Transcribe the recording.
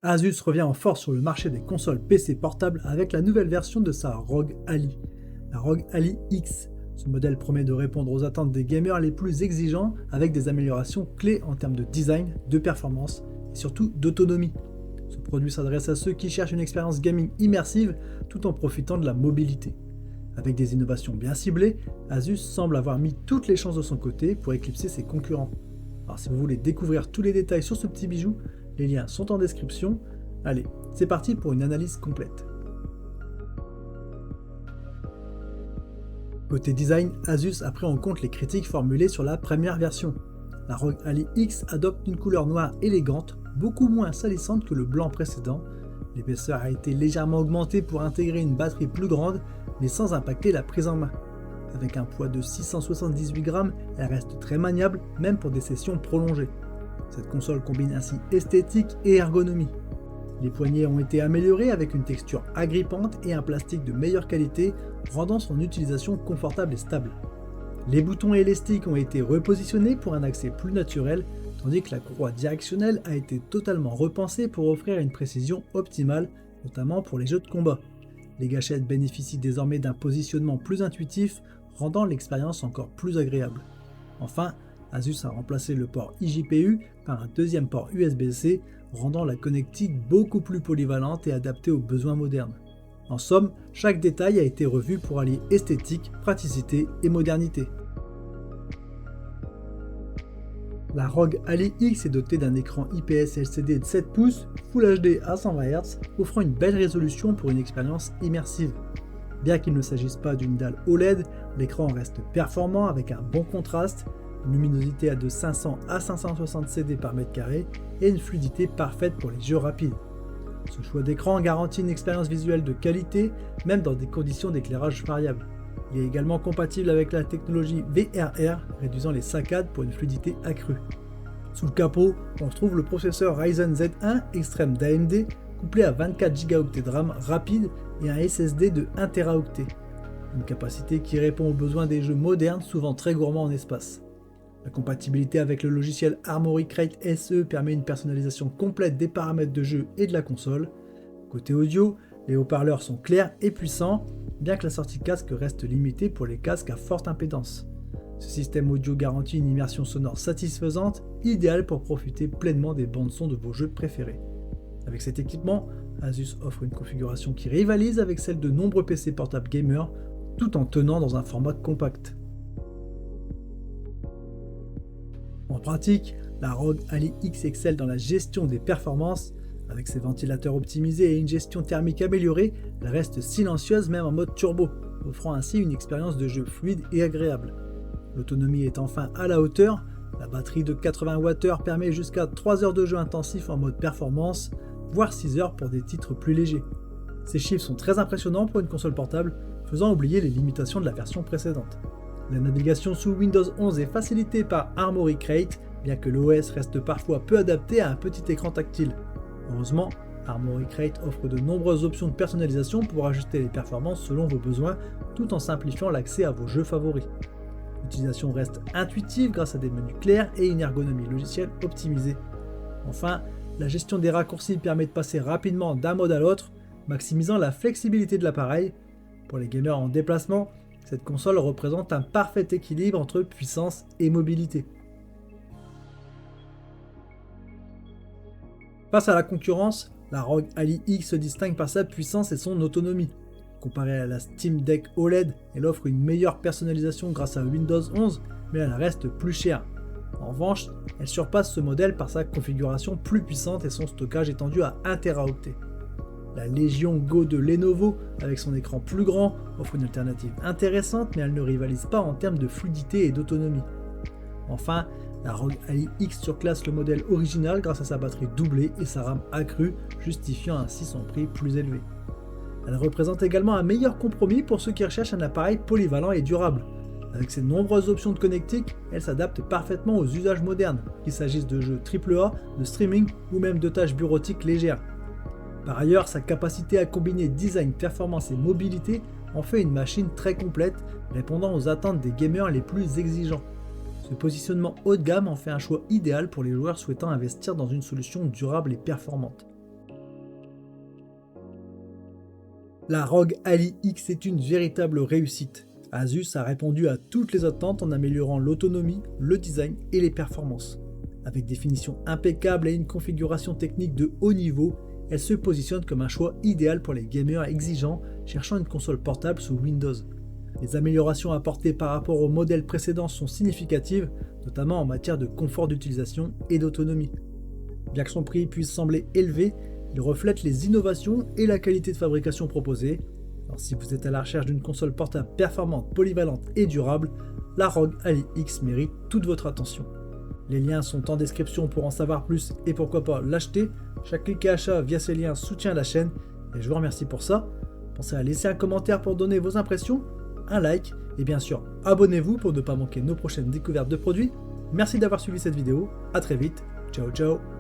Asus revient en force sur le marché des consoles PC portables avec la nouvelle version de sa ROG Ally, la ROG Ally X. Ce modèle promet de répondre aux attentes des gamers les plus exigeants avec des améliorations clés en termes de design, de performance et surtout d'autonomie. Ce produit s'adresse à ceux qui cherchent une expérience gaming immersive tout en profitant de la mobilité. Avec des innovations bien ciblées, Asus semble avoir mis toutes les chances de son côté pour éclipser ses concurrents. Alors si vous voulez découvrir tous les détails sur ce petit bijou, les liens sont en description. Allez, c'est parti pour une analyse complète. Côté design, Asus a pris en compte les critiques formulées sur la première version. La ROG Ally X adopte une couleur noire élégante, beaucoup moins salissante que le blanc précédent. L'épaisseur a été légèrement augmentée pour intégrer une batterie plus grande, mais sans impacter la prise en main. Avec un poids de 678 grammes, elle reste très maniable, même pour des sessions prolongées. Cette console combine ainsi esthétique et ergonomie. Les poignées ont été améliorées avec une texture agrippante et un plastique de meilleure qualité, rendant son utilisation confortable et stable. Les boutons et les sticks ont été repositionnés pour un accès plus naturel, tandis que la courroie directionnelle a été totalement repensée pour offrir une précision optimale, notamment pour les jeux de combat. Les gâchettes bénéficient désormais d'un positionnement plus intuitif, rendant l'expérience encore plus agréable. Enfin, Asus a remplacé le port iJPU par un deuxième port USB-C, rendant la connectique beaucoup plus polyvalente et adaptée aux besoins modernes. En somme, chaque détail a été revu pour allier esthétique, praticité et modernité. La ROG Ally X est dotée d'un écran IPS LCD de 7 pouces, Full HD à 120 Hz, offrant une belle résolution pour une expérience immersive. Bien qu'il ne s'agisse pas d'une dalle OLED, l'écran reste performant avec un bon contraste, une luminosité à de 500 à 560 CD par mètre carré et une fluidité parfaite pour les jeux rapides. Ce choix d'écran garantit une expérience visuelle de qualité, même dans des conditions d'éclairage variables. Il est également compatible avec la technologie VRR, réduisant les saccades pour une fluidité accrue. Sous le capot, on retrouve le processeur Ryzen Z1 Extreme d'AMD, couplé à 24 Go de RAM rapide et un SSD de 1 Teraoctet. Une capacité qui répond aux besoins des jeux modernes, souvent très gourmands en espace. La compatibilité avec le logiciel Armoury Crate SE permet une personnalisation complète des paramètres de jeu et de la console. Côté audio, les haut-parleurs sont clairs et puissants, bien que la sortie casque reste limitée pour les casques à forte impédance. Ce système audio garantit une immersion sonore satisfaisante, idéale pour profiter pleinement des bandes son de vos jeux préférés. Avec cet équipement, Asus offre une configuration qui rivalise avec celle de nombreux PC portables gamers, tout en tenant dans un format compact. En pratique, la ROG Ally X excelle dans la gestion des performances. Avec ses ventilateurs optimisés et une gestion thermique améliorée, elle reste silencieuse même en mode turbo, offrant ainsi une expérience de jeu fluide et agréable. L'autonomie est enfin à la hauteur, la batterie de 80 Wh permet jusqu'à 3 heures de jeu intensif en mode performance, voire 6 heures pour des titres plus légers. Ces chiffres sont très impressionnants pour une console portable, faisant oublier les limitations de la version précédente. La navigation sous Windows 11 est facilitée par Armoury Crate, bien que l'OS reste parfois peu adapté à un petit écran tactile. Heureusement, Armoury Crate offre de nombreuses options de personnalisation pour ajuster les performances selon vos besoins, tout en simplifiant l'accès à vos jeux favoris. L'utilisation reste intuitive grâce à des menus clairs et une ergonomie logicielle optimisée. Enfin, la gestion des raccourcis permet de passer rapidement d'un mode à l'autre, maximisant la flexibilité de l'appareil. Pour les gamers en déplacement, cette console représente un parfait équilibre entre puissance et mobilité. Face à la concurrence, la ROG Ally X se distingue par sa puissance et son autonomie. Comparée à la Steam Deck OLED, elle offre une meilleure personnalisation grâce à Windows 11, mais elle reste plus chère. En revanche, elle surpasse ce modèle par sa configuration plus puissante et son stockage étendu à 1 Teraoctet. La Legion Go de Lenovo, avec son écran plus grand, offre une alternative intéressante, mais elle ne rivalise pas en termes de fluidité et d'autonomie. Enfin, la ROG Ally X surclasse le modèle original grâce à sa batterie doublée et sa RAM accrue, justifiant ainsi son prix plus élevé. Elle représente également un meilleur compromis pour ceux qui recherchent un appareil polyvalent et durable. Avec ses nombreuses options de connectique, elle s'adapte parfaitement aux usages modernes, qu'il s'agisse de jeux AAA, de streaming ou même de tâches bureautiques légères. Par ailleurs, sa capacité à combiner design, performance et mobilité en fait une machine très complète, répondant aux attentes des gamers les plus exigeants. Ce positionnement haut de gamme en fait un choix idéal pour les joueurs souhaitant investir dans une solution durable et performante. La ROG Ally X est une véritable réussite. Asus a répondu à toutes les attentes en améliorant l'autonomie, le design et les performances. Avec des finitions impeccables et une configuration technique de haut niveau, elle se positionne comme un choix idéal pour les gamers exigeants cherchant une console portable sous Windows. Les améliorations apportées par rapport au modèle précédent sont significatives, notamment en matière de confort d'utilisation et d'autonomie. Bien que son prix puisse sembler élevé, il reflète les innovations et la qualité de fabrication proposée. Alors si vous êtes à la recherche d'une console portable performante, polyvalente et durable, la ROG Ally X mérite toute votre attention. Les liens sont en description pour en savoir plus et pourquoi pas l'acheter. Chaque clic et achat via ces liens soutient la chaîne et je vous remercie pour ça. Pensez à laisser un commentaire pour donner vos impressions, un like et bien sûr abonnez-vous pour ne pas manquer nos prochaines découvertes de produits. Merci d'avoir suivi cette vidéo, à très vite, ciao ciao.